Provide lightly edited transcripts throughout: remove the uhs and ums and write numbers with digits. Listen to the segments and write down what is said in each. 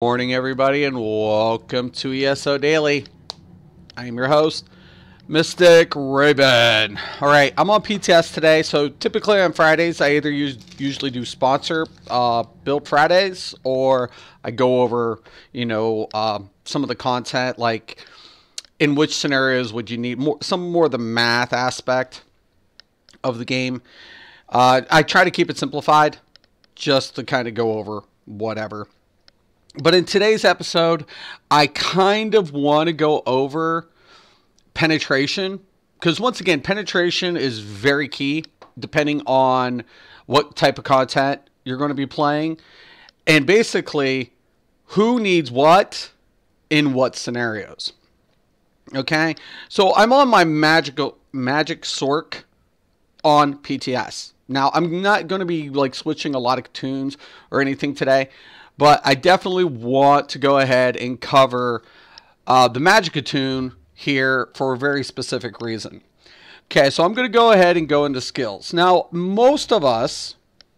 Morning, everybody, and welcome to ESO Daily. I am your host, Mystic Raven. All right, I'm on PTS today, so typically on Fridays, I either usually do sponsor build Fridays, or I go over, some of the content, like in which scenarios would you need some more of the math aspect of the game. I try to keep it simplified, just to kind of go over whatever. But in today's episode, I kind of want to go over penetration, because once again, penetration is very key depending on what type of content you're going to be playing, and basically who needs what in what scenarios. Okay, so I'm on my Magic Sorc on PTS. Now, I'm not going to be like switching a lot of tunes or anything today, but I definitely want to go ahead and cover the Magicka here for a very specific reason. Okay, so I'm going to go ahead and go into skills. Now, most of us,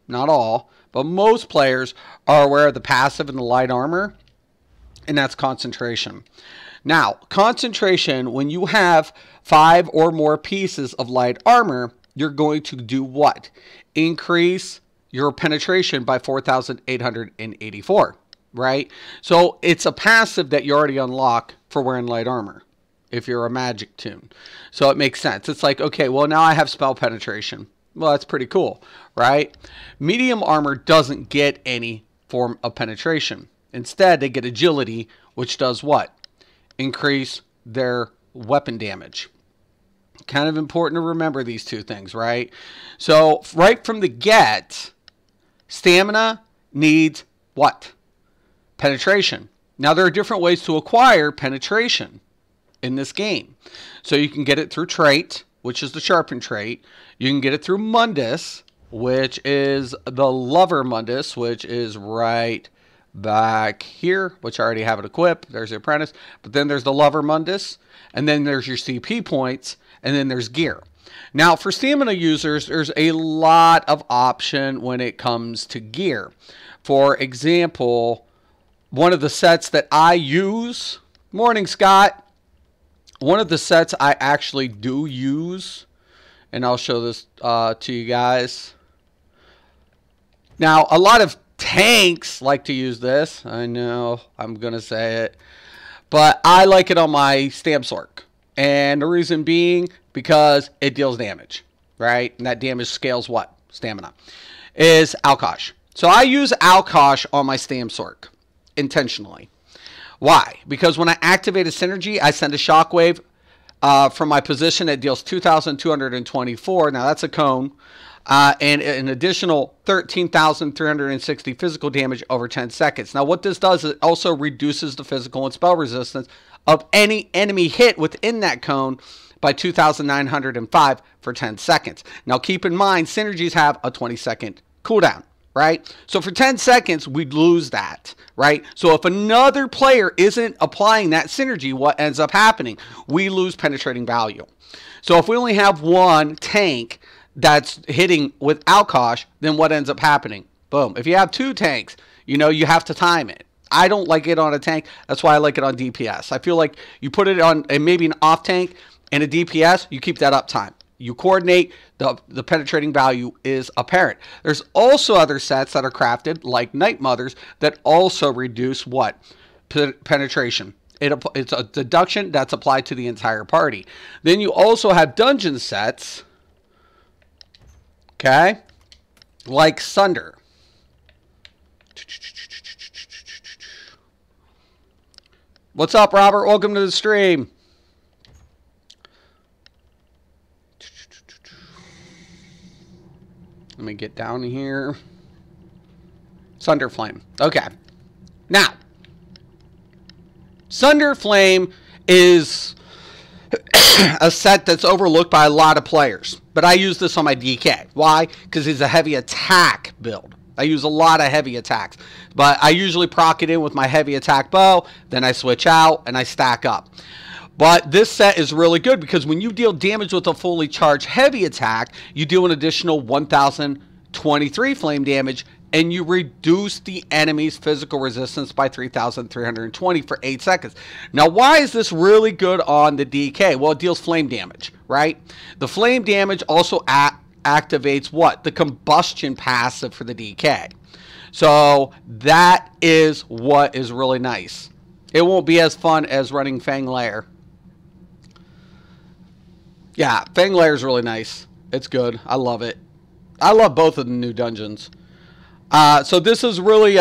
not all, but most players are aware of the passive and the light armor, and that's concentration. Now, concentration, when you have 5 or more pieces of light armor, you're going to do what? Increase your penetration by 4,884, right? So it's a passive that you already unlock for wearing light armor if you're a magic tune. So it makes sense. It's like, okay, well, now I have spell penetration. Well, that's pretty cool, right? Medium armor doesn't get any form of penetration. Instead, they get agility, which does what? Increase their weapon damage. Kind of important to remember these two things, right? So right from the get, stamina needs what? Penetration. Now, there are different ways to acquire penetration in this game. So you can get it through trait, which is the sharpen trait. You can get it through Mundus, which is the lover Mundus, which is right back here, which I already have it equipped. There's the apprentice. But then there's the lover Mundus, and then there's your CP points, and then there's gear. Now, for stamina users, there's a lot of option when it comes to gear. For example, one of the sets that I use, morning Scott, one of the sets I actually do use, and I'll show this to you guys. Now, a lot of tanks like to use this. I know, I'm going to say it. But I like it on my Stam Sorc. And the reason being, because it deals damage, right? And that damage scales what? Stamina. Is Alkosh. So I use Alkosh on my Stam Sorc intentionally. Why? Because when I activate a synergy, I send a shockwave from my position that deals 2,224. Now that's a cone. And an additional 13,360 physical damage over 10 seconds. Now what this does is it also reduces the physical and spell resistance of any enemy hit within that cone by 2,905 for 10 seconds. Now keep in mind, synergies have a 20-second cooldown, right? So for 10 seconds, we'd lose that, right? So if another player isn't applying that synergy, what ends up happening? We lose penetrating value. So if we only have one tank that's hitting with Alkosh, then what ends up happening? Boom. If you have 2 tanks, you have to time it. I don't like it on a tank. That's why I like it on DPS. I feel like you put it on maybe an off tank and a DPS, you keep that uptime. You coordinate, the penetrating value is apparent. There's also other sets that are crafted, like Night Mothers, that also reduce what? Penetration. It's a deduction that's applied to the entire party. Then you also have dungeon sets, okay, like Sunder. What's up, Robert? Welcome to the stream. Let me get down here. Sunder Flame. Okay. Now, Sunder Flame is a set that's overlooked by a lot of players. But I use this on my DK. Why? Because it's a heavy attack build. I use a lot of heavy attacks. But I usually proc it in with my heavy attack bow. Then I switch out and I stack up. But this set is really good because when you deal damage with a fully charged heavy attack, you do an additional 1,023 flame damage and you reduce the enemy's physical resistance by 3,320 for 8 seconds. Now, why is this really good on the DK? Well, it deals flame damage, right? The flame damage also activates what? The combustion passive for the DK. So that is what is really nice. It won't be as fun as running Fang Lair. Yeah, Fang Lair is really nice. It's good. I love it. I love both of the new dungeons. So this is really,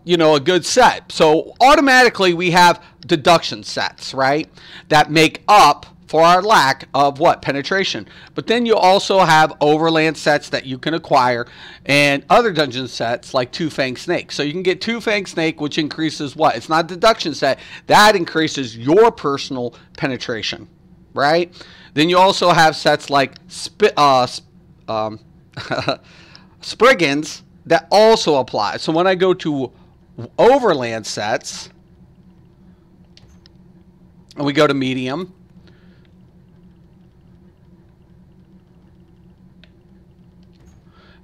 you know, a good set. So automatically we have deduction sets, right? That make up for our lack of what? Penetration. But then you also have overland sets that you can acquire and other dungeon sets like Two Fang Snake. So you can get Two Fang Snake, which increases what? It's not a deduction set. That increases your personal penetration, right? Then you also have sets like Spriggans that also apply. So when I go to overland sets, and we go to medium,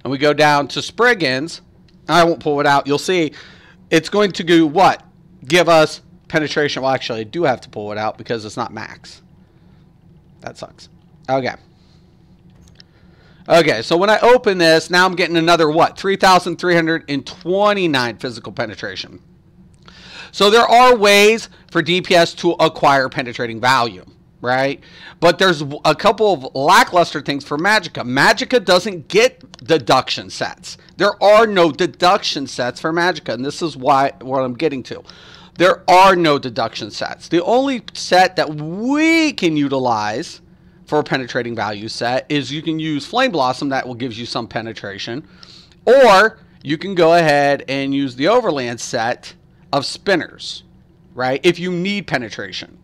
and we go down to Spriggans, I won't pull it out, you'll see it's going to do what? Give us penetration. Well, actually, I do have to pull it out because it's not max. That sucks. Okay. Okay, so when I open this, now I'm getting another what? 3,329 physical penetration. So there are ways for DPS to acquire penetrating value, right? But there's a couple of lackluster things for Magicka. Magicka doesn't get deduction sets. There are no deduction sets for Magicka, and this is what I'm getting to. There are no deduction sets. The only set that we can utilize for a penetrating value set is you can use Flame Blossom. That will give you some penetration. Or you can go ahead and use the Overland set of Spinners, right? If you need penetration.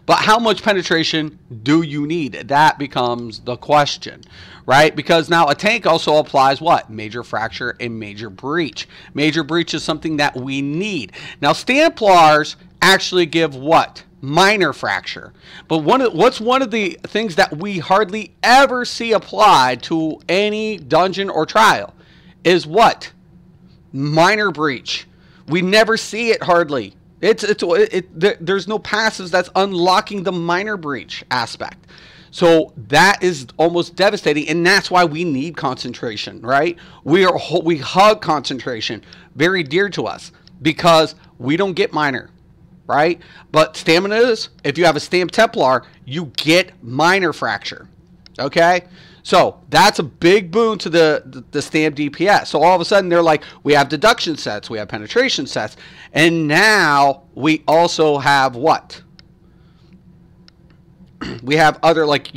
But how much penetration do you need? That becomes the question, right? Because now a tank also applies what? Major Fracture and Major Breach. Major Breach is something that we need. Now, Stamplars actually give what? Minor Fracture. But what's one of the things that we hardly ever see applied to any dungeon or trial is what? Minor Breach. We never see it hardly. There's no passives that's unlocking the Minor Breach aspect. So that is almost devastating, and that's why we need concentration, right? We hug concentration, very dear to us, because we don't get minor, right? But stamina is, if you have a Stam Templar, you get Minor Fracture, okay? So that's a big boon to the Stam DPS. So all of a sudden they're like, we have deduction sets, we have penetration sets, and now we also have what? We have other, like,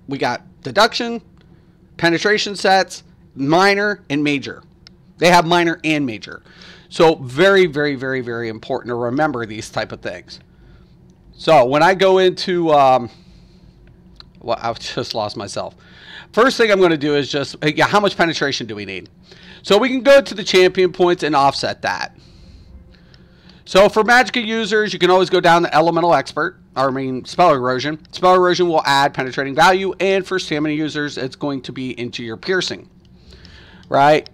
we got deduction, penetration sets, minor, and major. They have minor and major. So very, very, very, very important to remember these type of things. So when I go into, well, I've just lost myself. First thing I'm going to do is just, yeah, how much penetration do we need? So we can go to the champion points and offset that. So for Magicka users, you can always go down to Elemental Expert, or I mean Spell Erosion. Spell Erosion will add penetrating value, and for stamina users, it's going to be into your piercing, right?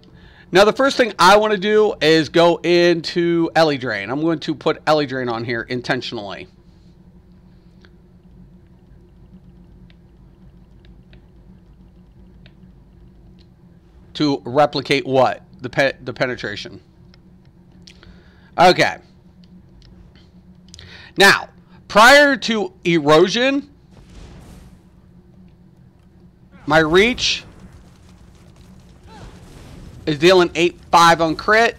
Now the first thing I want to do is go into Ellie Drain. I'm going to put Ellie Drain on here intentionally. To replicate what? The penetration. Okay. Now, prior to erosion, my reach is dealing 8-5 on crit.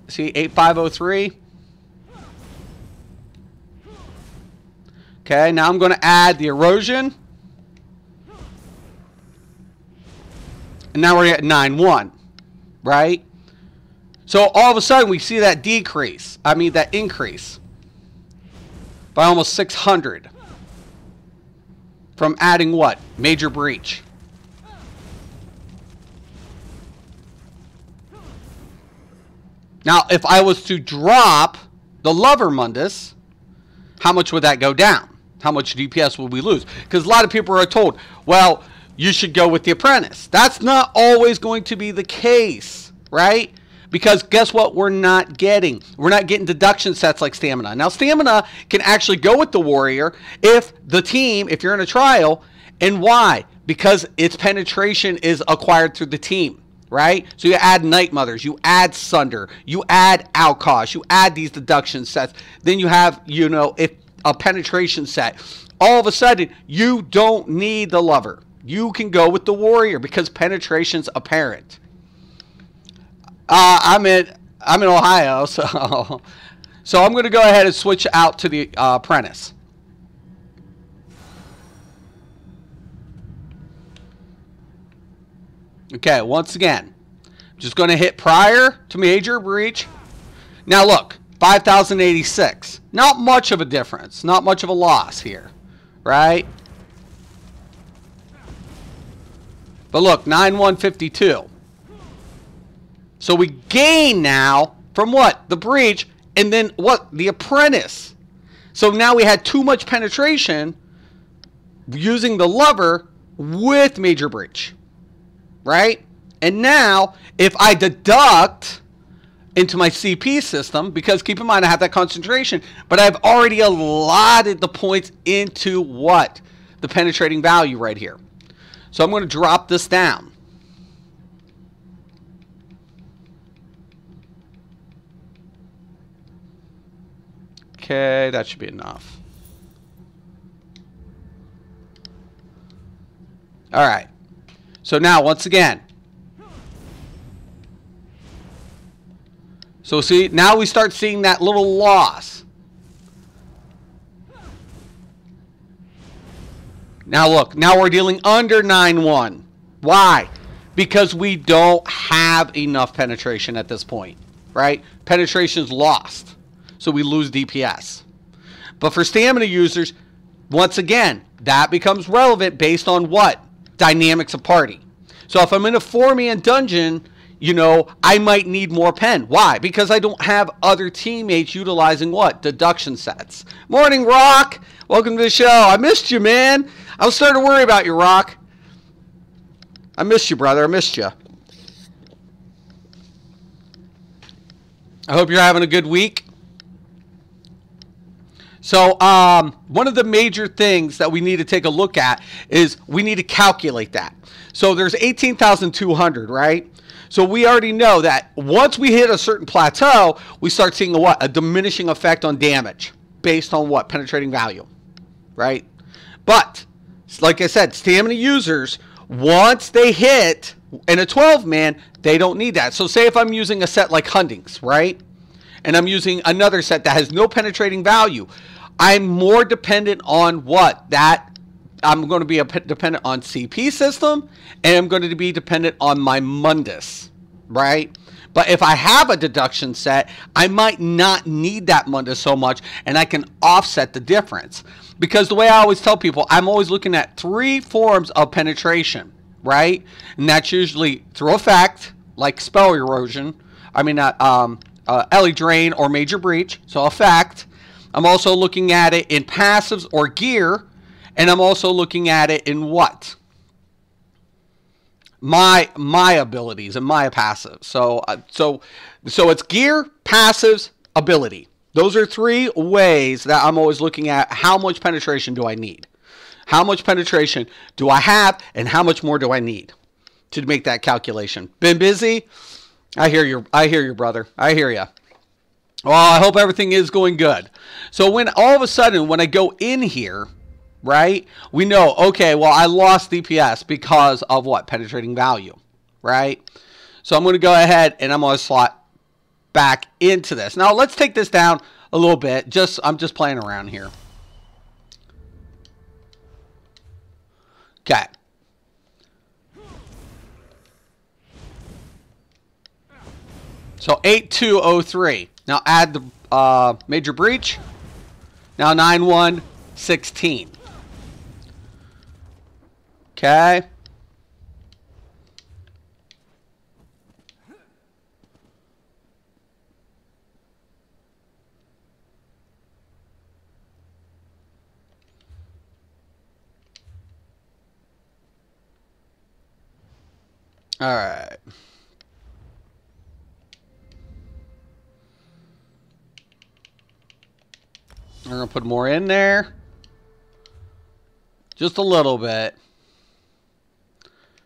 See, 8503. Okay, now I'm going to add the erosion. And now we're at 9-1, right? So all of a sudden we see that decrease. I mean that increase by almost 600 from adding what? Major Breach. Now, if I was to drop the Lover Mundus, how much would that go down? How much DPS would we lose? Because a lot of people are told, well, you should go with the Apprentice. That's not always going to be the case, right? Because guess what we're not getting? We're not getting deduction sets like stamina. Now, stamina can actually go with the warrior if the team, if you're in a trial. And why? Because its penetration is acquired through the team, right? So you add Night Mothers, you add Sunder, you add Outcast, you add these deduction sets. Then you have, you know, if a penetration set. All of a sudden, you don't need the lover. You can go with the warrior because penetration's apparent. I'm in Ohio, so I'm going to go ahead and switch out to the apprentice. Okay, once again, just going to hit prior to major breach. Now look, 5,086. Not much of a difference. Not much of a loss here, right? But look, 9,152. So we gain now from what? The breach, and then what? The apprentice. So now we had too much penetration using the lover with major breach, right? And now if I deduct into my CP system, because keep in mind I have that concentration, but I've already allotted the points into what? The penetrating value right here. So I'm going to drop this down. Okay, that should be enough. All right. So now, once again. So see, now we start seeing that little loss. Now look, now we're dealing under 9-1. Why? Because we don't have enough penetration at this point, right? Penetration's lost. So we lose DPS. But for stamina users, once again, that becomes relevant based on what? Dynamics of party. So if I'm in a 4-man dungeon, you know, I might need more pen. Why? Because I don't have other teammates utilizing what? Deduction sets. Morning, Rock. Welcome to the show. I missed you, man. I was starting to worry about you, Rock. I missed you, brother. I missed you. I hope you're having a good week. So one of the major things that we need to take a look at is we need to calculate that. So there's 18,200, right? So we already know that once we hit a certain plateau, we start seeing a what? A diminishing effect on damage based on what? Penetrating value, right? But like I said, stamina users, once they hit in a 12-man, they don't need that. So say if I'm using a set like Hundings, right? And I'm using another set that has no penetrating value, I'm more dependent on what? That I'm going to be dependent on CP system, and I'm going to be dependent on my Mundus, right? But if I have a deduction set, I might not need that Mundus so much, and I can offset the difference. Because the way I always tell people, I'm always looking at 3 forms of penetration, right? And that's usually through effect, like spell erosion. I mean, Ellie Drain or Major Breach, so effect. I'm also looking at it in passives or gear, and I'm also looking at it in what? My abilities and my passives. So it's gear, passives, ability. Those are 3 ways that I'm always looking at how much penetration do I need. How much penetration do I have, and how much more do I need to make that calculation? Been busy? I hear you, brother. I hear you. Well, I hope everything is going good. So when all of a sudden, when I go in here, right, we know, okay, well, I lost DPS because of what? Penetrating value, right? So I'm going to go ahead and I'm going to slot back into this. Now, let's take this down a little bit. I'm just playing around here. Okay. So 8203. Now add the Major Breach. Now 9116. Okay. All right. We're going to put more in there. Just a little bit.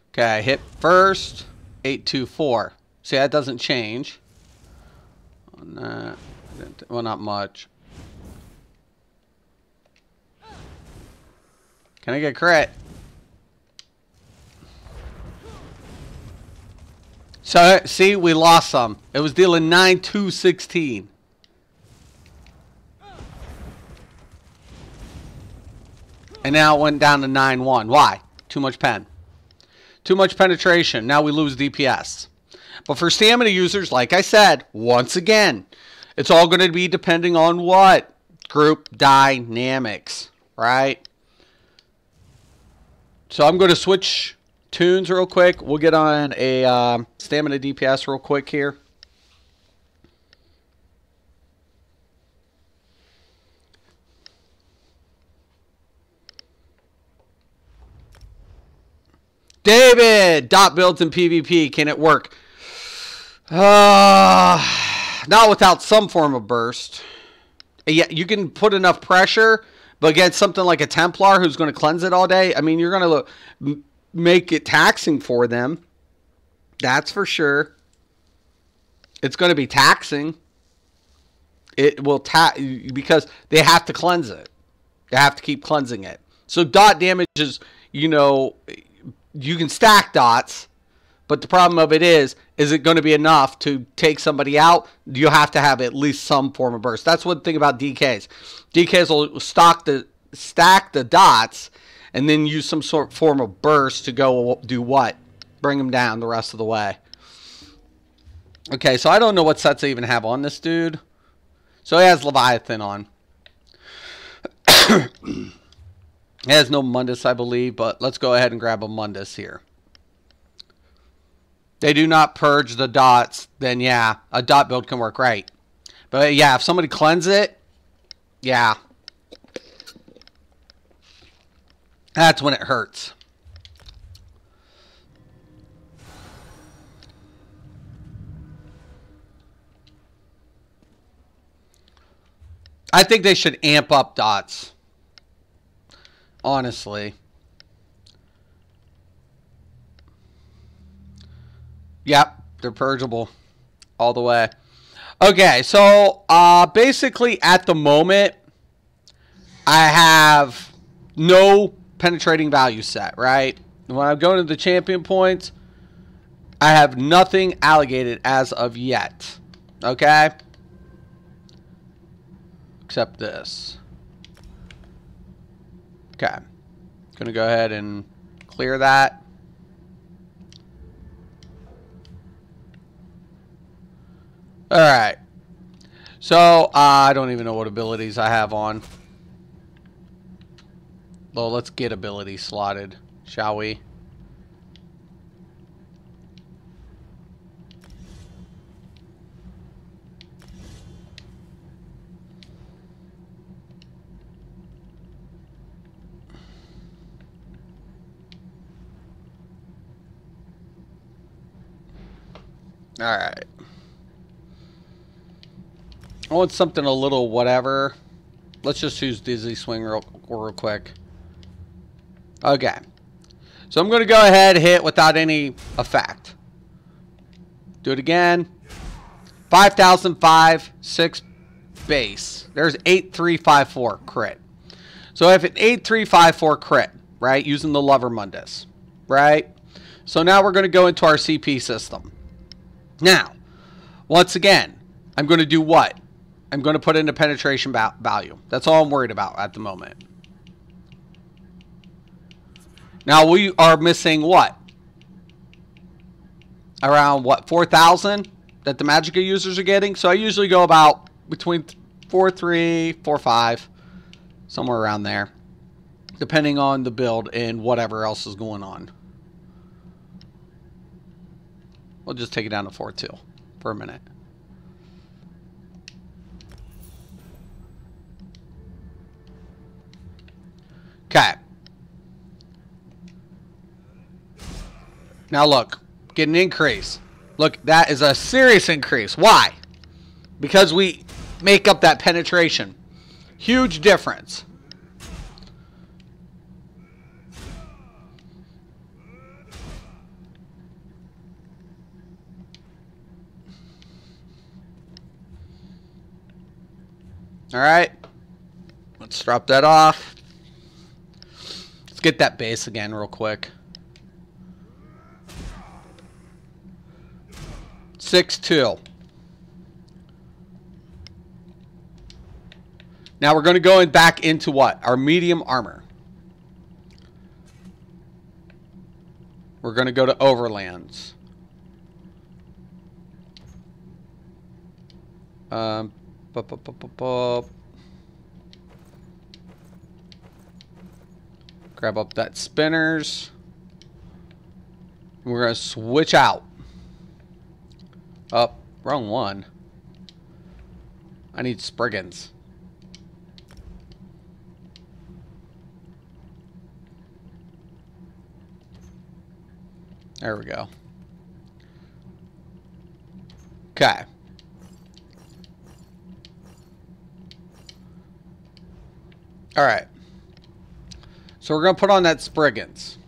Okay, hit first. 824. See, that doesn't change. On that. Well, not much. Can I get crit? So, see, we lost some. It was dealing 9, 2, 16. And now it went down to 9, 1. Why? Too much pen. Too much penetration. Now we lose DPS. But for stamina users, like I said, once again, it's all going to be depending on what? Group dynamics, right? So I'm going to switch tunes real quick. We'll get on a stamina DPS real quick here. David! Dot builds in PvP. Can it work? Not without some form of burst. Yeah, you can put enough pressure, but against something like a Templar who's going to cleanse it all day, I mean, you're going to make it taxing for them. That's for sure. It's going to be taxing. It will because they have to cleanse it. They have to keep cleansing it. So dot damage is, you know, you can stack dots, but the problem of it is it going to be enough to take somebody out? You have to have at least some form of burst. That's one thing about DKs. DKs will stack the dots and then use some sort of form of burst to go do what? Bring them down the rest of the way. Okay, so I don't know what sets I even have on this dude. So he has Leviathan on. It has no Mundus, I believe, but let's go ahead and grab a Mundus here. They do not purge the dots, then yeah, a dot build can work right. But yeah, if somebody cleanses it, yeah. That's when it hurts. I think they should amp up dots. Honestly. Yep, they're purgeable all the way. Okay, so basically at the moment, I have no penetrating value set, right? When I'm going to the champion points, I have nothing allocated as of yet. Okay? Except this. Okay. Gonna go ahead and clear that. Alright. So, I don't even know what abilities I have on. Well, let's get abilities slotted, shall we? Alright. I want something a little whatever. Let's just use Dizzy Swing real quick. Okay. So I'm going to go ahead and hit without any effect. Do it again. 5,005, 6 base. There's 8354 crit. So I have an 8354 crit, right? Using the Lover Mundus, right? So now we're going to go into our CP system. Now, once again, I'm going to do what? I'm going to put in a penetration value. That's all I'm worried about at the moment. Now, we are missing what? Around, what, 4,000 that the Magicka users are getting? So I usually go about between 4.3, 4.5, somewhere around there, depending on the build and whatever else is going on. We'll just take it down to 4.2 for a minute. Okay. Now look, get an increase. Look, that is a serious increase. Why? Because we make up that penetration. Huge difference. All right. Let's drop that off. Let's get that base again real quick. 6-2. Now we're going to go back into what? Our medium armor. We're going to go to overlands. Grab up that spinners. We're going to switch out. Oh, wrong one. I need Spriggans. There we go. Okay. All right. So we're going to put on that Spriggans.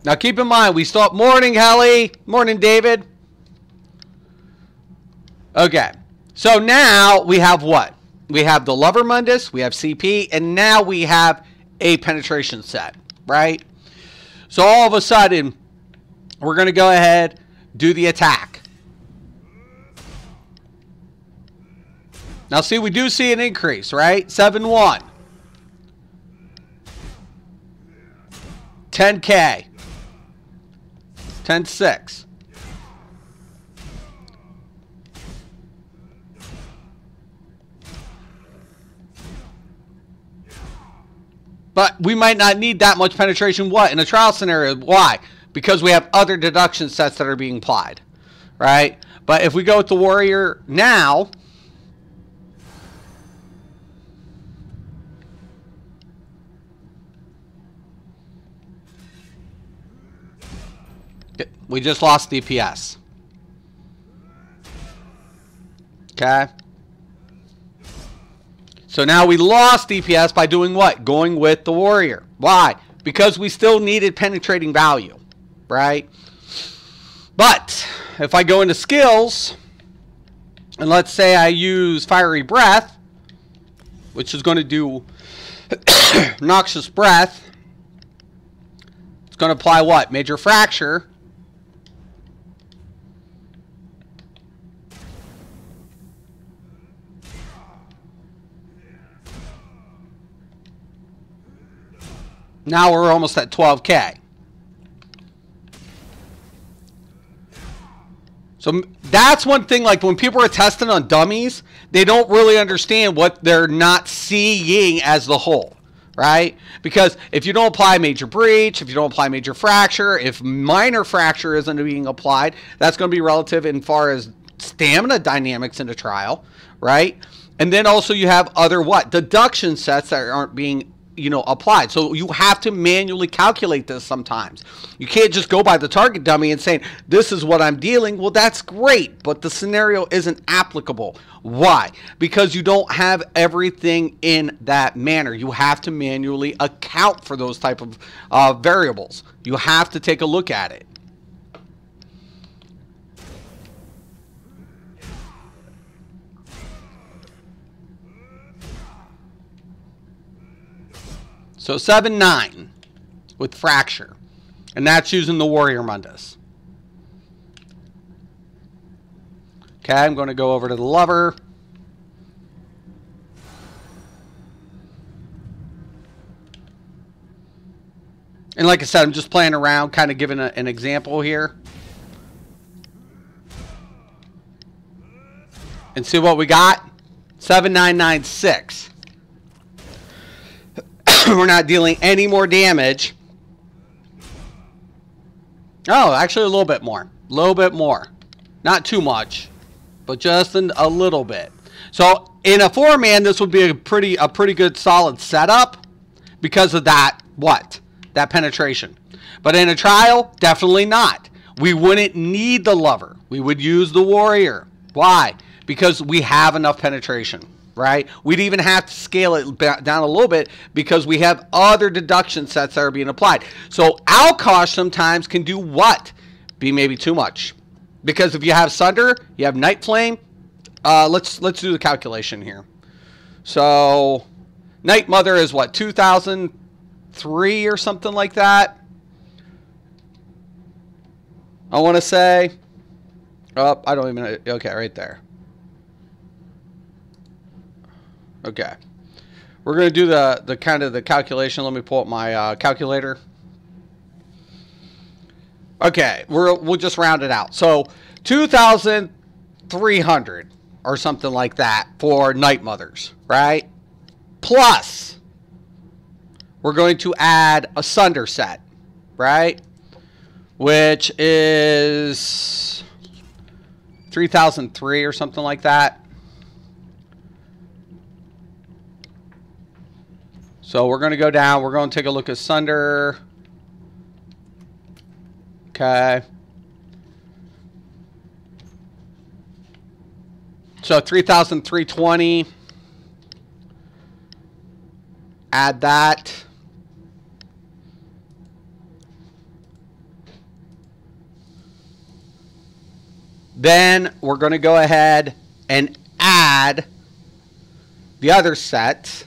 Now keep in mind, we still have... Morning, Helly. Morning, David. Okay. So now we have what? We have the Lover Mundus, we have CP, and now we have a penetration set, right? So all of a sudden, we're going to go ahead, do the attack. Now see, we do see an increase, right? 7-1. 10K. 10-6. But we might not need that much penetration. What? In a trial scenario. Why? Because we have other deduction sets that are being applied. Right? But if we go with the warrior now... we just lost DPS. Okay? So now we lost DPS by doing what? Going with the warrior. Why? Because we still needed penetrating value, right? But if I go into skills, and let's say I use Fiery Breath, which is going to do Noxious Breath, it's going to apply what? Major Fracture. Now we're almost at 12K. So that's one thing, like when people are testing on dummies, they don't really understand what they're not seeing as the whole, right? Because if you don't apply Major Breach, if you don't apply Major Fracture, if Minor Fracture isn't being applied, that's going to be relative in far as stamina dynamics in the trial, right? And then also you have other what? Deduction sets that aren't being applied. So you have to manually calculate this sometimes. You can't just go by the target dummy and saying, this is what I'm dealing. Well, that's great, but the scenario isn't applicable. Why? Because you don't have everything in that manner. You have to manually account for those type of variables. You have to take a look at it. So 7-9 with Fracture. And that's using the Warrior Mundus. Okay, I'm going to go over to the Lover. And like I said, I'm just playing around, kind of giving an example here. And see what we got? 7996. We're not dealing any more damage. Oh, actually a little bit more. A little bit more. Not too much, but just a little bit. So in a 4-man, this would be a pretty good solid setup because of that, what? That penetration. But in a trial, definitely not. We wouldn't need the lover. We would use the warrior. Why? Because we have enough penetration, right? We'd even have to scale it down a little bit because we have other deduction sets that are being applied. So Alkosh sometimes can do what? Be maybe too much. Because if you have Sunder, you have Night Flame. Let's do the calculation here. So Night Mother is what? 2003 or something like that. I want to say. Oh, I don't even. Okay, right there. Okay, we're gonna do the kind of the calculation. Let me pull up my calculator. Okay, we'll just round it out. So 2,300 or something like that for Night Mothers, right? Plus, we're going to add a Sunder set, right? Which is 3,003 or something like that. So we're going to go down. We're going to take a look at Sunder. Okay. So 3,320. Add that. Then we're going to go ahead and add the other set.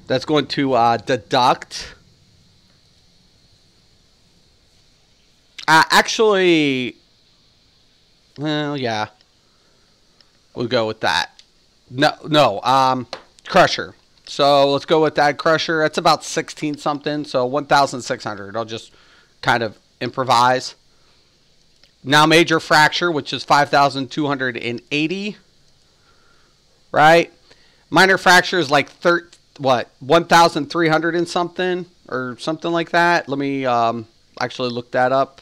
That's going to deduct. Actually, well, yeah. We'll go with that. No, Crusher. So let's go with that Crusher. That's about 16 something, so 1,600. I'll just kind of improvise. Now Major Fracture, which is 5,280. Right? Minor Fracture is like 1,300 and something or something like that. Let me actually look that up.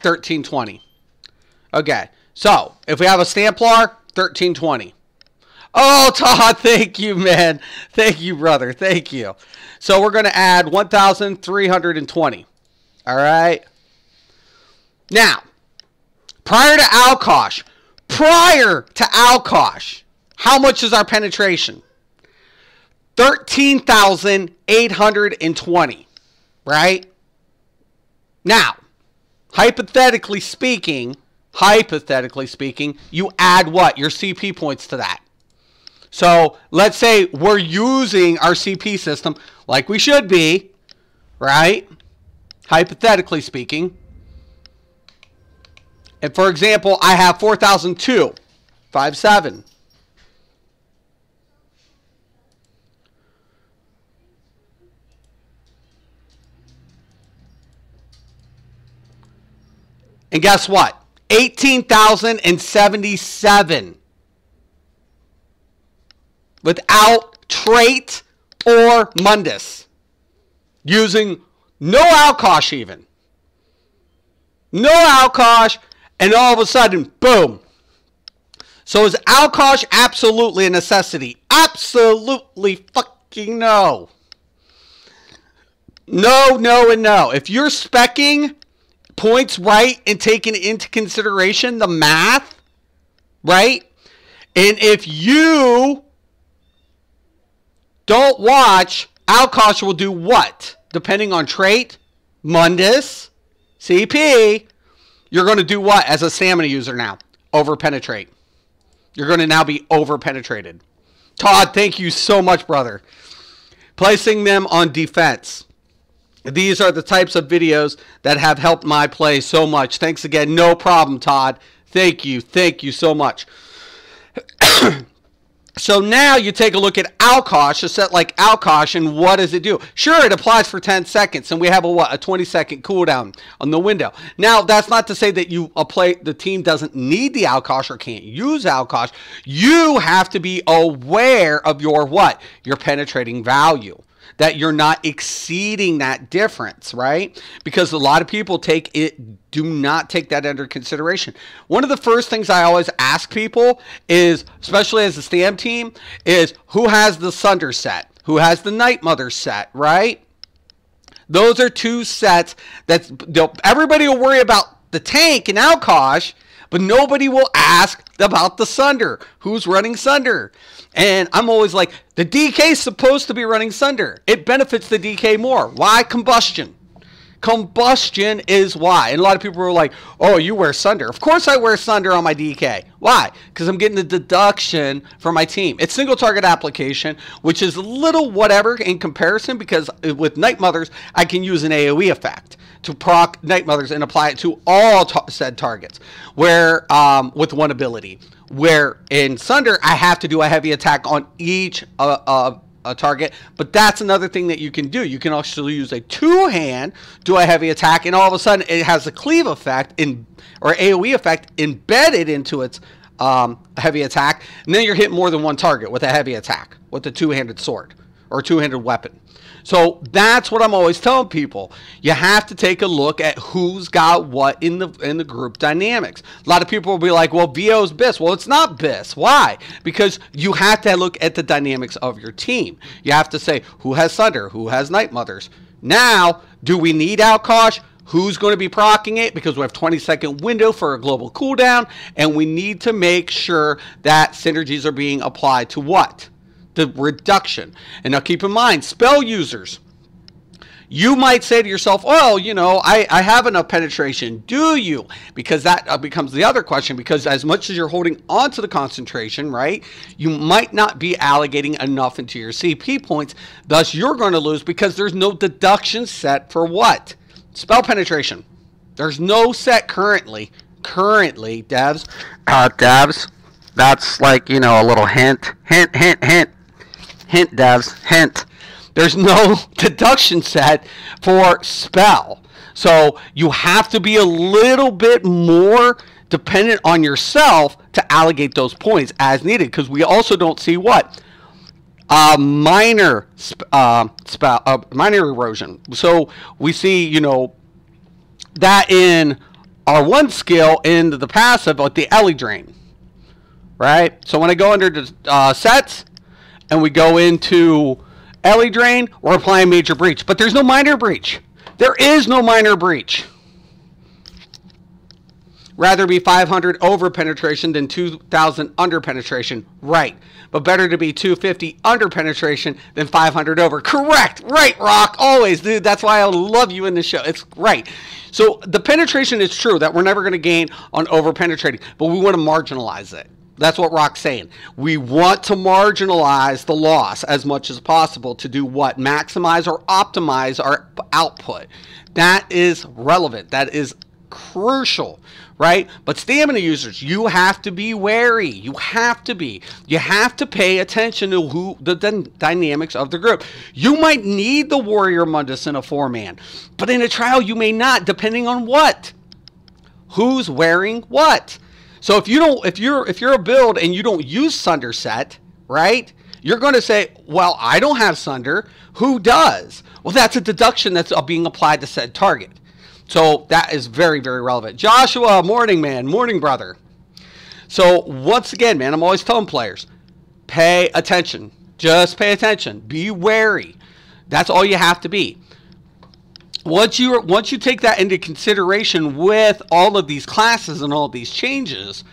$1,320. Okay, so if we have a Stamplar, $1,320. Oh, Todd, thank you, man. Thank you, brother. Thank you. So we're going to add 1,320. All right. Now, prior to Alkosh, how much is our penetration? 13,820. Right? Now, hypothetically speaking, you add what? Your CP points to that. So let's say we're using our CP system like we should be, right? Hypothetically speaking. And for example, I have 4,002, 57. And guess what? 18,077 without trait or Mundus. Using no Alkosh even. No Alkosh, and all of a sudden, boom. So is Alkosh absolutely a necessity? Absolutely fucking no. No, no, and no. If you're speccing points right and taking into consideration the math, right? And if you don't watch, Alkosh will do what? Depending on trait, Mundus, CP, you're going to do what as a stamina user now? Over-penetrate. You're going to now be over-penetrated. Todd, thank you so much, brother. Placing them on defense. These are the types of videos that have helped my play so much. Thanks again. No problem, Todd. Thank you. Thank you so much. So now you take a look at Alkosh, a set like Alkosh, and what does it do? Sure, it applies for 10 seconds, and we have a 20-second cooldown on the window. Now, that's not to say that the team doesn't need the Alkosh or can't use Alkosh. You have to be aware of your your penetrating value, that you're not exceeding that difference, right? Because a lot of people do not take that under consideration. One of the first things I always ask people is, especially as a STAM team, is who has the Sunder set? Who has the Night Mother set, right? Those are two sets that everybody will worry about the tank and Alkosh, but nobody will ask about the Sunder. Who's running Sunder? And I'm always like, the DK is supposed to be running Sunder. It benefits the DK more. Why? Combustion. Combustion is why. And a lot of people are like, oh, you wear Sunder. Of course I wear Sunder on my DK. Why? Because I'm getting the deduction for my team. It's single target application, which is a little whatever in comparison, because with Night Mothers, I can use an AoE effect to proc Night Mothers and apply it to all said targets, where with one ability. Where in Sunder, I have to do a heavy attack on each a target, but that's another thing that you can do. You can also use a two-hand, do a heavy attack, and all of a sudden it has a cleave effect or AoE effect embedded into its heavy attack, and then you're hitting more than one target with a heavy attack with a two-handed sword or two-handed weapon. So that's what I'm always telling people. You have to take a look at who's got what in the group dynamics. A lot of people will be like, well, VO's BIS. Well, it's not BIS. Why? Because you have to look at the dynamics of your team. You have to say, who has Sunder? Who has Night Mothers? Now, do we need Alkosh? Who's going to be proccing it? Because we have 20-second window for a global cooldown, and we need to make sure that synergies are being applied to what? The reduction. And now keep in mind, spell users, you might say to yourself, oh, you know, I have enough penetration. Do you? Because that becomes the other question, because as much as you're holding on to the concentration, right, you might not be allocating enough into your CP points. Thus, you're going to lose because there's no deduction set for what? Spell penetration. There's no set currently. Currently, devs. Devs, that's like, you know, a little hint. Hint, hint, hint. Hint, devs, hint. There's no deduction set for spell. So you have to be a little bit more dependent on yourself to allocate those points as needed, because we also don't see what? Minor erosion. So we see, you know, that in our one skill in the passive with the Ellie Drain. Right? So when I go under the sets, and we go into Ellie Drain, we're applying Major Breach. But there's no Minor Breach. There is no Minor Breach. Rather be 500 over penetration than 2,000 under penetration. Right. But better to be 250 under penetration than 500 over. Correct. Right, Rock. Always, dude. That's why I love you in the show. It's right. So the penetration is true that we're never going to gain on over penetrating, but we want to marginalize it. That's what Rock's saying. We want to marginalize the loss as much as possible to do what? Maximize or optimize our output. That is relevant. That is crucial, right? But stamina users, you have to be wary. You have to be. You have to pay attention to the dynamics of the group. You might need the Warrior Mundus in a 4-man, but in a trial you may not, depending on what? Who's wearing what? So if you're a build and you don't use Sunder set, right? You're going to say, well, I don't have Sunder. Who does? Well, that's a deduction that's being applied to said target. So that is very, very relevant. Joshua, morning, man. Morning, brother. So once again, man, I'm always telling players, pay attention. Just pay attention. Be wary. That's all you have to be. Once you take that into consideration with all of these classes and all of these changes,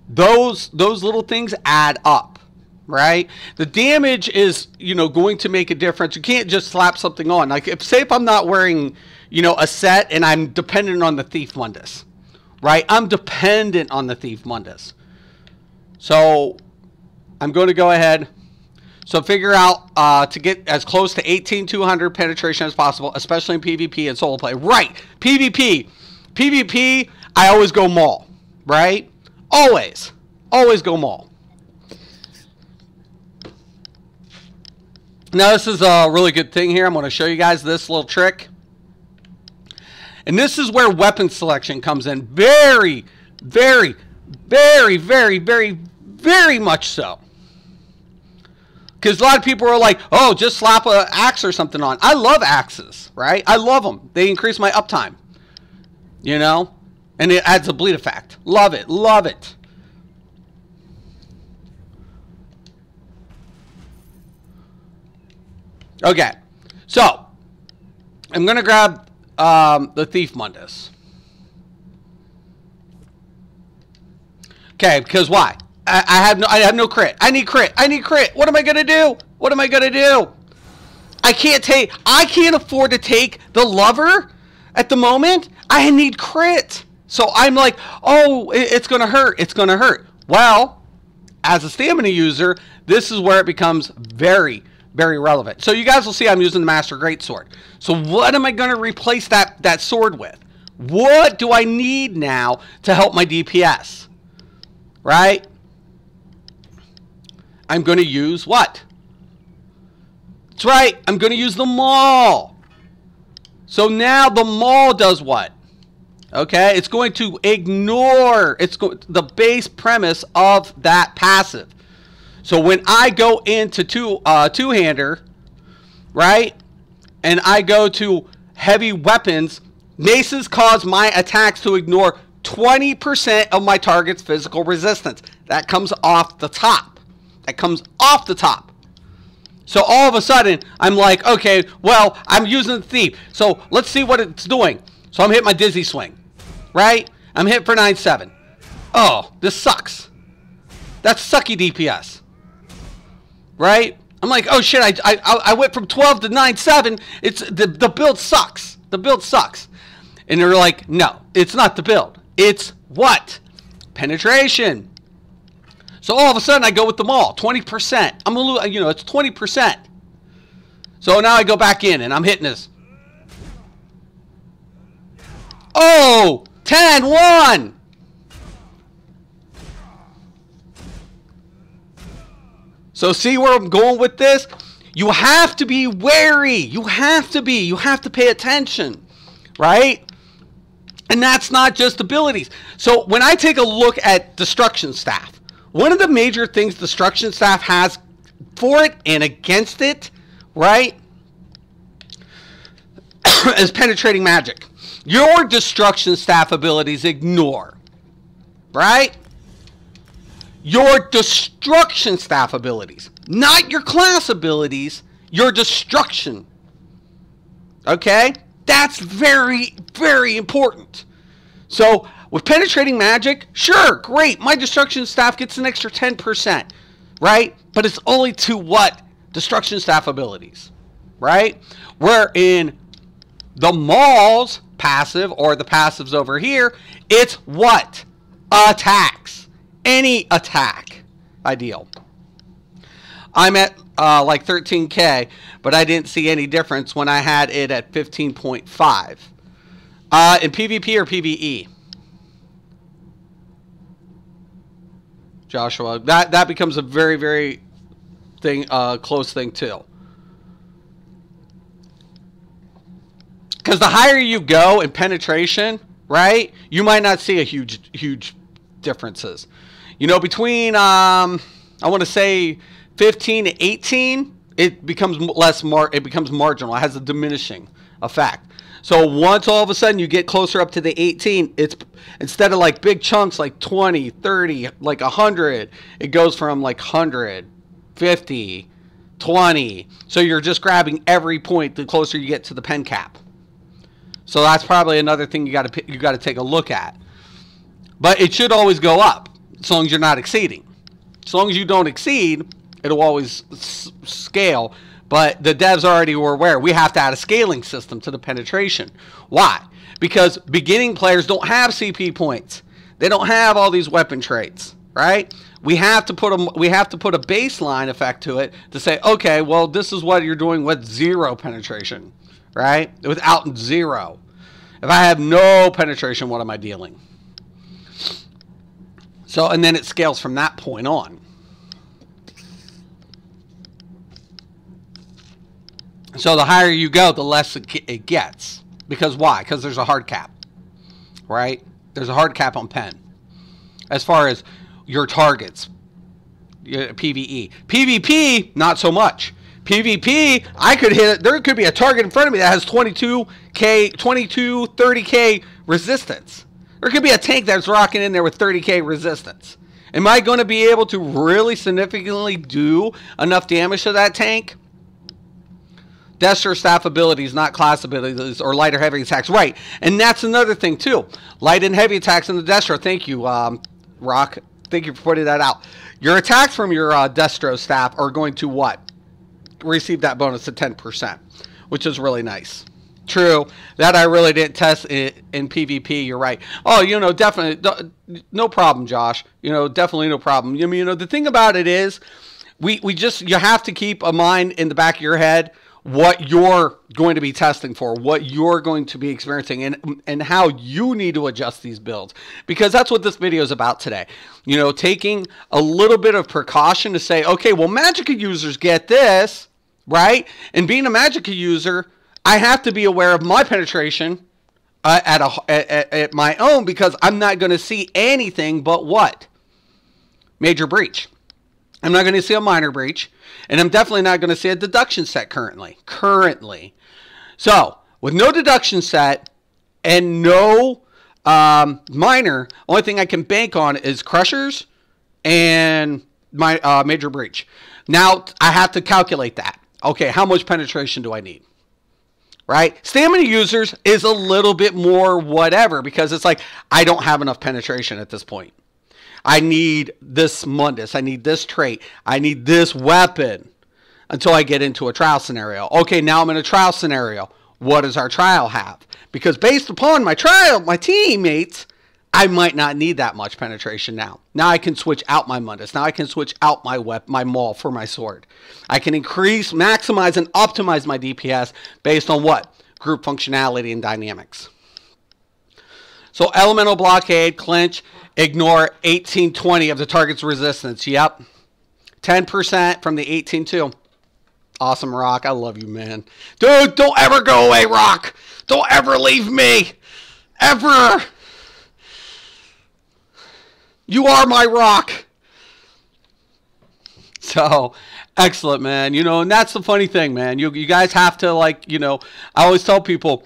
those little things add up, right? The damage is, you know, going to make a difference. You can't just slap something on. Like, if I'm not wearing, you know, a set and I'm dependent on the Thief Mundus, right? I'm dependent on the Thief Mundus. So I'm going to go ahead. So figure out to get as close to 18,200 penetration as possible, especially in PvP and solo play. Right, PvP. PvP, I always go Maul, right? Always go Maul. Now this is a really good thing here. I'm going to show you guys this little trick. And this is where weapon selection comes in. Very, very, very, very, very, very much so. Because a lot of people are like, oh, just slap an axe or something on. I love axes, right? I love them. They increase my uptime. You know? And it adds a bleed effect. Love it. Love it. Okay. So, I'm going to grab the Thief Mundus. Okay, because why? I have no crit. I need crit. I need crit. What am I gonna do? What am I gonna do? I can't afford to take the lover at the moment. I need crit. So I'm like, oh, it's gonna hurt. It's gonna hurt. Well, as a stamina user, this is where it becomes very, very relevant. So you guys will see I'm using the Master Greatsword. So what am I gonna replace that sword with? What do I need now to help my DPS? Right? I'm going to use what? That's right. I'm going to use the Maul. So now the Maul does what? Okay. It's going to ignore the base premise of that passive. So when I go into two-hander, right, and I go to heavy weapons, maces cause my attacks to ignore 20% of my target's physical resistance. That comes off the top. That comes off the top. So all of a sudden, I'm like, okay, well, I'm using the Thief. So let's see what it's doing. So I'm hitting my Dizzy Swing, right? I'm hit for 9-7. Oh, this sucks. That's sucky DPS, right? I'm like, oh shit, I went from 12 to 9-7. It's the build sucks. The build sucks. And they're like, no, it's not the build. It's what? Penetration. So all of a sudden I go with the Maul, 20%. I'm gonna lose, you know, it's 20%. So now I go back in and I'm hitting this. Oh, 10-1. So see where I'm going with this? You have to be wary. You have to be. You have to pay attention, right? And that's not just abilities. So when I take a look at Destruction Staff, one of the major things Destruction Staff has for it and against it, right, is Penetrating Magic. Your Destruction Staff abilities ignore, right? Your Destruction Staff abilities, not your class abilities, your Destruction. Okay? That's very, very important. So, with Penetrating Magic, sure, great. My Destruction Staff gets an extra 10%, right? But it's only to what? Destruction Staff abilities, right? Where in the Maul's passive, or the passives over here, it's what? Attacks. Any attack. Ideal. I'm at like 13k, but I didn't see any difference when I had it at 15.5. In PvP or PvE? Joshua, that becomes a very, very close thing too. Because the higher you go in penetration, right, you might not see a huge differences. You know, between I want to say 15 to 18, it becomes it becomes marginal. It has a diminishing effect. So once all of a sudden you get closer up to the 18, it's instead of like big chunks like 20, 30, like 100, it goes from like 100, 50, 20. So you're just grabbing every point the closer you get to the pen cap. So that's probably another thing you got to take a look at. But it should always go up as long as you're not exceeding. As long as you don't exceed, it'll always scale. But the devs already were aware. We have to add a scaling system to the penetration. Why? Because beginning players don't have CP points. They don't have all these weapon traits, right? We have to put a baseline effect to it to say, okay, well, this is what you're doing with 0 penetration, right? Without 0. If I have no penetration, what am I dealing? So, and then it scales from that point on. So the higher you go, the less it gets. Because why? Because there's a hard cap, right? There's a hard cap on pen. As far as your targets, PvE. PvP, not so much. PvP, I could hit it. There could be a target in front of me that has 30K resistance. There could be a tank that's rocking in there with 30K resistance. Am I going to be able to really significantly do enough damage to that tank? Destro staff abilities, not class abilities, or light or heavy attacks. Right, and that's another thing too. Light and heavy attacks in the Destro. Thank you, Rock. Thank you for putting that out. Your attacks from your Destro staff are going to what? Receive that bonus of 10%, which is really nice. True, that I really didn't test it in PvP. You're right. Oh, you know, definitely, no problem, Josh. You know, definitely no problem. You know, the thing about it is, you have to keep a mind in the back of your head what you're going to be testing for, what you're going to be experiencing, and how you need to adjust these builds. Because that's what this video is about today. You know, taking a little bit of precaution to say, okay, well, Magicka users get this, right? And being a Magicka user, I have to be aware of my penetration at my own, because I'm not going to see anything but what? Major breach. I'm not going to see a minor breach, and I'm definitely not going to see a deduction set currently. So, with no deduction set and no minor, only thing I can bank on is crushers and my major breach. Now, I have to calculate that. Okay, how much penetration do I need? Right? Stamina users is a little bit more whatever, because it's like, I don't have enough penetration at this point. I need this Mundus. I need this trait. I need this weapon until I get into a trial scenario. Okay, now I'm in a trial scenario. What does our trial have? Because based upon my trial, my teammates, I might not need that much penetration now. Now I can switch out my Mundus. Now I can switch out my maul for my sword. I can increase, maximize, and optimize my DPS based on what? Group functionality and dynamics. So elemental blockade, clinch, ignore 18-20 of the target's resistance. Yep. 10% from the 18-2. Awesome, Rock. I love you, man. Dude, don't ever go away, Rock. Don't ever leave me. Ever. You are my Rock. So, excellent, man. You know, and that's the funny thing, man. You guys have to, like, you know, I always tell people,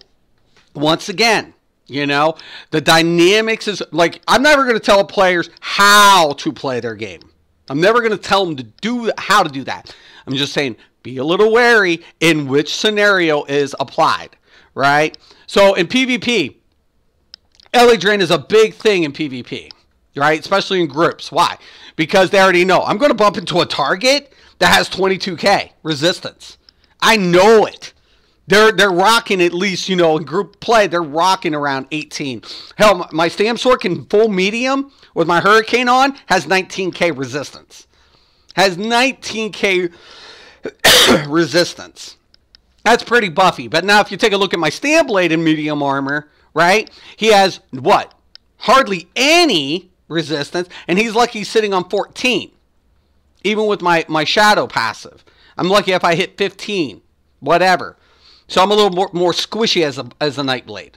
once again, you know, the dynamics is, like, I'm never going to tell players how to play their game. I'm never going to tell them to do how to do that. I'm just saying, be a little wary in which scenario is applied, right? So in PvP, LA Drain is a big thing in PvP, right? Especially in groups. Why? Because they already know, I'm going to bump into a target that has 22k resistance. I know it. They're rocking at least, you know, in group play, they're rocking around 18. Hell, my Stam Sword in full medium with my Hurricane on has 19k resistance. Has 19k resistance. That's pretty buffy. But now if you take a look at my Stam Blade in medium armor, right? He has what? Hardly any resistance, and he's lucky he's sitting on 14. Even with my Shadow passive. I'm lucky if I hit 15. Whatever. So I'm a little more squishy as a Nightblade.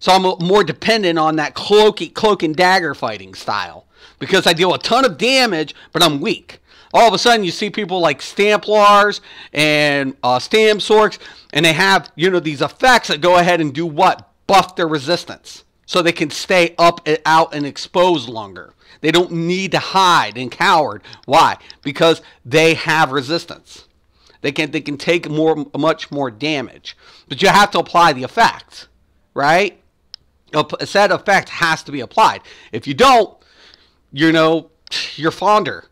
So I'm more dependent on that cloak and dagger fighting style. Because I deal a ton of damage, but I'm weak. All of a sudden you see people like Stamplars and Stam Sorks, and they have, you know, these effects that go ahead and do what? Buff their resistance. So they can stay up and out and exposed longer. They don't need to hide and cower. Why? Because they have resistance. They can take much more damage. But you have to apply the effect, right? A set effect has to be applied. If you don't, you know, you're fonder.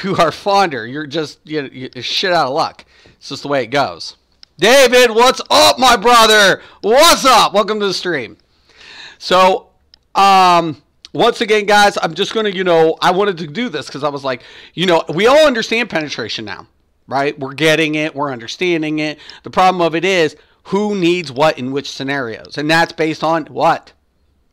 You are fonder. You're just you're shit out of luck. It's just the way it goes. David, what's up, my brother? What's up? Welcome to the stream. So, once again, guys, I'm just going to, you know, I wanted to do this because I was like, you know, we all understand penetration now. Right? We're getting it. We're understanding it. The problem of it is who needs what in which scenarios. And that's based on what?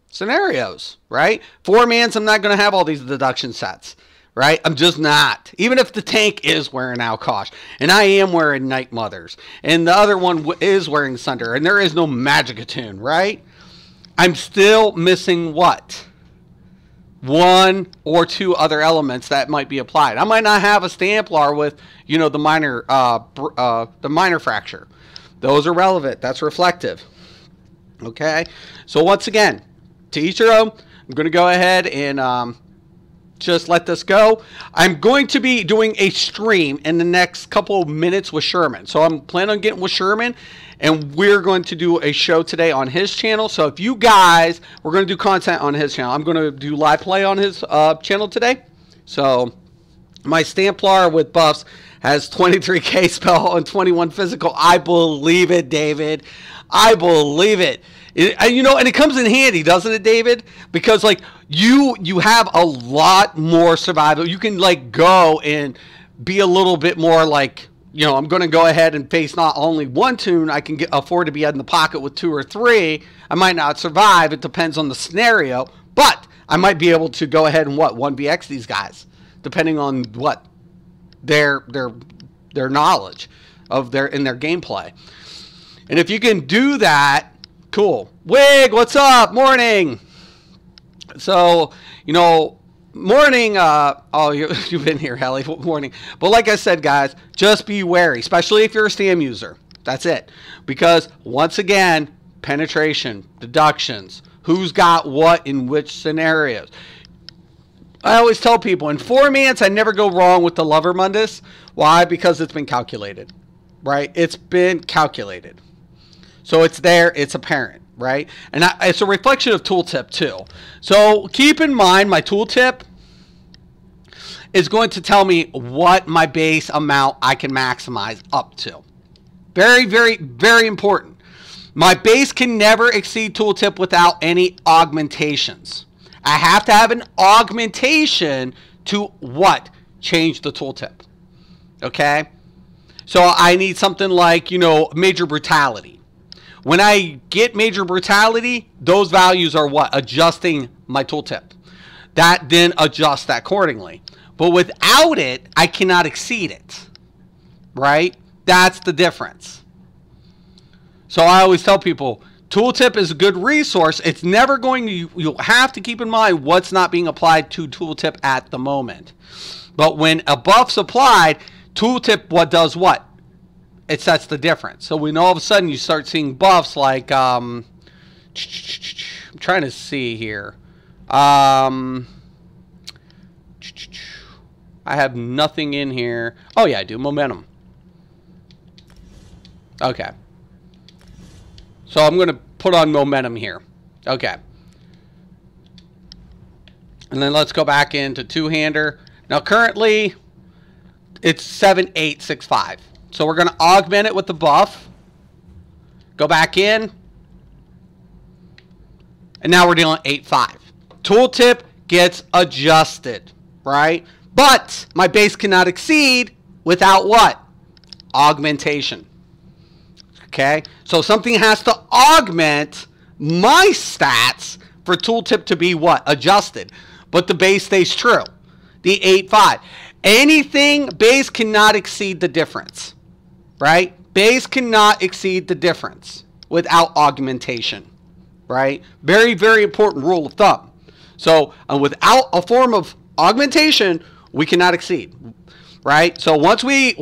Scenarios, right? 4-mans, I'm not going to have all these deduction sets, right? I'm just not. Even if the tank is wearing Alkosh, and I am wearing Night Mothers, and the other one is wearing Sunder, and there is no Magic Attune, right? I'm still missing what? One or two other elements that might be applied. I might not have a Stamplar with, you know, the minor fracture. Those are relevant. That's reflective. Okay? So once again, to each your own. I'm going to go ahead and just let this go. I'm going to be doing a stream in the next couple of minutes with Sherman. So I'm planning on getting with Sherman, and we're going to do a show today on his channel. So if you guys, we're going to do content on his channel. I'm going to do live play on his channel today. So my Stamplar with buffs has 23k spell and 21 physical. I believe it, David. I believe it. You know, and it comes in handy, doesn't it, David? Because, like, you have a lot more survival. You can, like, go and be a little bit more, like, you know, I'm going to go ahead and face not only one tune, I can afford to be in the pocket with 2 or 3. I might not survive. It depends on the scenario. But I might be able to go ahead and, 1BX these guys, depending on what their knowledge of their gameplay. And if you can do that, cool. Wig, what's up? Morning. So, you know, morning. Oh, you've been here, Helly. Morning. But like I said, guys, just be wary, especially if you're a Stam user. That's it. Because once again, penetration, deductions, who's got what in which scenarios. I always tell people in 4-mans, I never go wrong with the Lover Mundus. Why? Because it's been calculated, right? It's been calculated. So it's there, it's apparent, right? And it's a reflection of tooltip too. So keep in mind my tooltip is going to tell me what my base amount I can maximize up to. Very, very, very important. My base can never exceed tooltip without any augmentations. I have to have an augmentation to what? Change the tooltip. Okay? So I need something like, you know, Major Brutality. When I get Major Brutality, those values are what? Adjusting my tooltip. That then adjusts that accordingly. But without it, I cannot exceed it. Right? That's the difference. So I always tell people, tooltip is a good resource. It's never going to, you'll have to keep in mind what's not being applied to tooltip at the moment. But when a buff's applied, tooltip does what? It sets the difference. So when all of a sudden you start seeing buffs like, I'm trying to see here. I have nothing in here. Oh yeah, I do. Momentum. Okay. So I'm going to put on momentum here. Okay. And then let's go back into two-hander. Now currently it's 7.865. So we're going to augment it with the buff. Go back in. And now we're dealing 8.5. Tooltip gets adjusted, right? But my base cannot exceed without what? Augmentation. Okay? So something has to augment my stats for tooltip to be what? Adjusted. But the base stays true. The 8.5. Anything, base cannot exceed the difference. Right? Base cannot exceed the difference without augmentation. Right? Very, very important rule of thumb. So without a form of augmentation, we cannot exceed. Right? So once we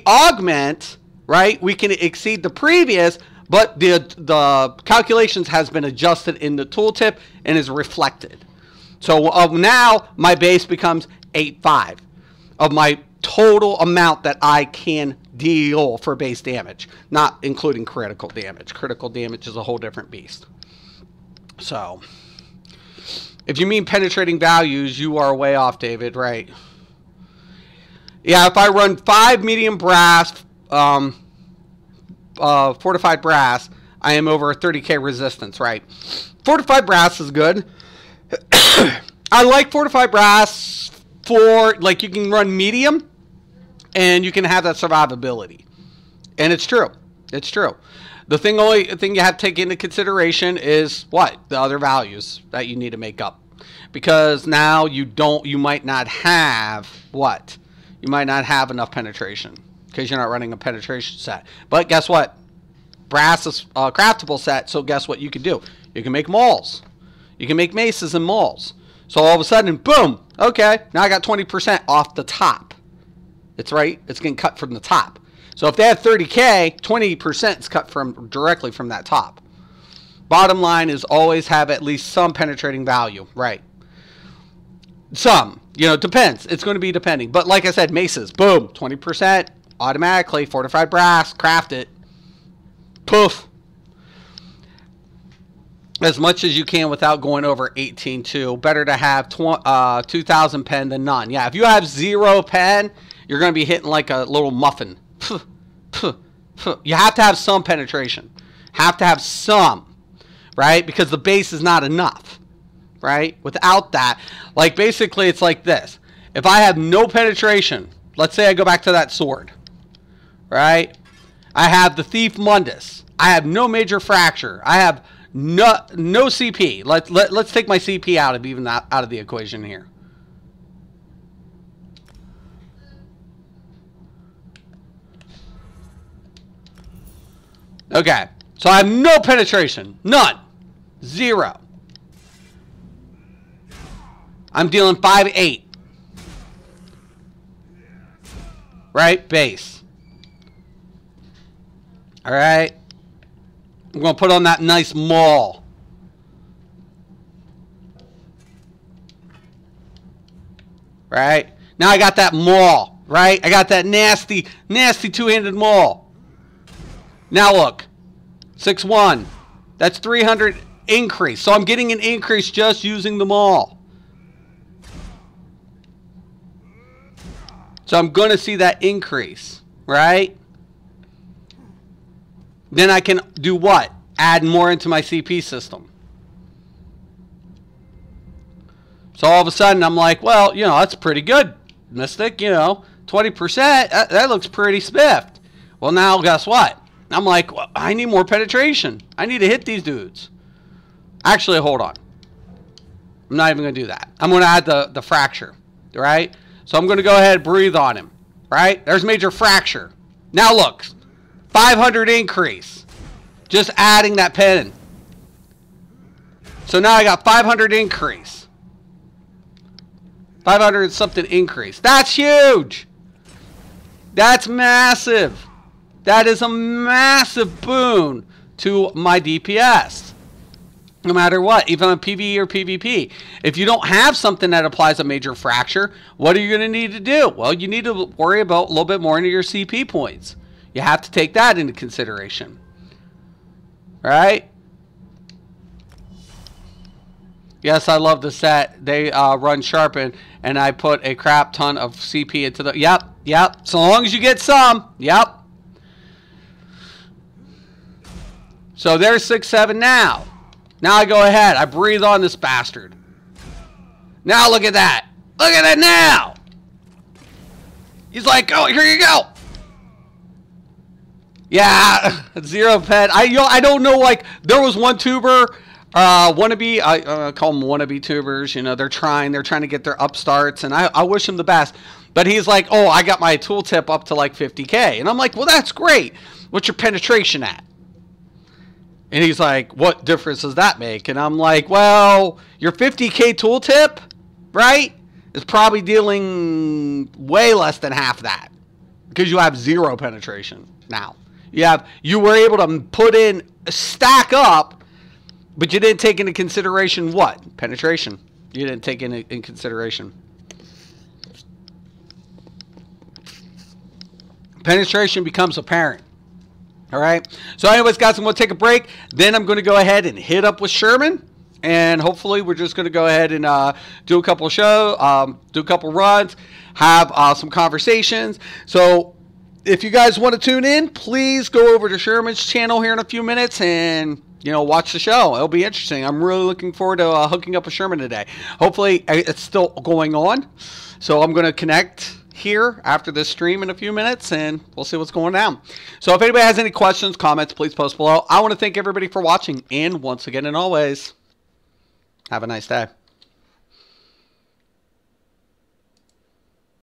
augment, right, we can exceed the previous, but the calculations has been adjusted in the tooltip and is reflected. So now my base becomes 8.5 of my total amount that I can deal for base damage, not including critical damage. Critical damage is a whole different beast. So if you mean penetrating values, you are way off, David, right? Yeah, if I run 5 medium brass, fortified brass, I am over 30k resistance, right? Fortified brass is good. I like fortified brass for, like, you can run medium and you can have that survivability. And it's true. It's true. The only thing you have to take into consideration is what? The other values that you need to make up. because now you might not have what? You might not have enough penetration because you're not running a penetration set. But guess what? Brass is a craftable set, so guess what you can do? You can make mauls. You can make maces and mauls. So all of a sudden, boom, okay, now I got 20% off the top. It's right, it's getting cut from the top. So if they have 30K, 20% is cut directly from that top. Bottom line is always have at least some penetrating value, right? Some, depends. It's going to be depending. But like I said, maces, boom, 20% automatically, fortified brass, craft it. Poof. As much as you can without going over 18.2. Better to have 2,000 pen than none. Yeah, if you have 0 pen, you're going to be hitting like a little muffin. You have to have some penetration. Have to have some, right? Because the base is not enough, right? Without that, like basically it's like this. If I have no penetration, let's say I go back to that sword, right? I have the Thief Mundus. I have no major fracture. I have no CP. Let's take my CP out of the equation here. Okay, so I have no penetration. None. 0. I'm dealing 5-8. Right? Base. Alright. I'm going to put on that nice maul. Right? Now I got that maul. Right? I got that nasty, nasty two-handed maul. Now look, 6-1. That's 300 increase. So I'm getting an increase just using the maul. So I'm going to see that increase, right? Then I can do what? Add more into my CP system. So all of a sudden I'm like, well, that's pretty good, Mystic. 20%, that looks pretty spiffed. Well, now guess what? I'm like, well, I need more penetration. I need to hit these dudes. Actually, hold on. I'm not even going to do that. I'm going to add the fracture, right? So I'm going to go ahead and breathe on him, right? There's major fracture. Now look, 500 increase. Just adding that pen. So now I got 500 increase. 500 something increase. That's huge. That's massive. That is a massive boon to my DPS. No matter what, even on PvE or PvP. If you don't have something that applies a major fracture, what are you going to need to do? Well, you need to worry about a little bit more into your CP points. You have to take that into consideration. Right? Yes, I love the set. They run Sharpen, and I put a crap ton of CP into the... Yep. So long as you get some. Yep. So there's 6-7 now. Now I go ahead. I breathe on this bastard. Now look at that. Look at that now. He's like, oh, here you go. Yeah, 0 pen. I don't know, like, there was one tuber, wannabe, I call them wannabe tubers, they're trying to get their upstarts, and I wish them the best. But he's like, oh, I got my tooltip up to like 50K. And I'm like, well, that's great. What's your penetration at? And he's like, what difference does that make? And I'm like, well, your 50K tooltip, right, is probably dealing way less than half that. Because you have 0 penetration now. You were able to put in, stack up, but you didn't take into consideration what? Penetration. You didn't take in consideration. Penetration becomes apparent. All right. So anyways, guys, I'm going to take a break. Then I'm going to go ahead and hit up with Sherman. And hopefully we're just going to go ahead and do a couple shows, do a couple runs, have some conversations. So if you guys want to tune in, please go over to Sherman's channel here in a few minutes and, watch the show. It'll be interesting. I'm really looking forward to hooking up with Sherman today. Hopefully it's still going on. So I'm going to connect here after this stream in a few minutes, and we'll see what's going down. So if anybody has any questions, comments, please post below. I want to thank everybody for watching, and once again and always, have a nice day.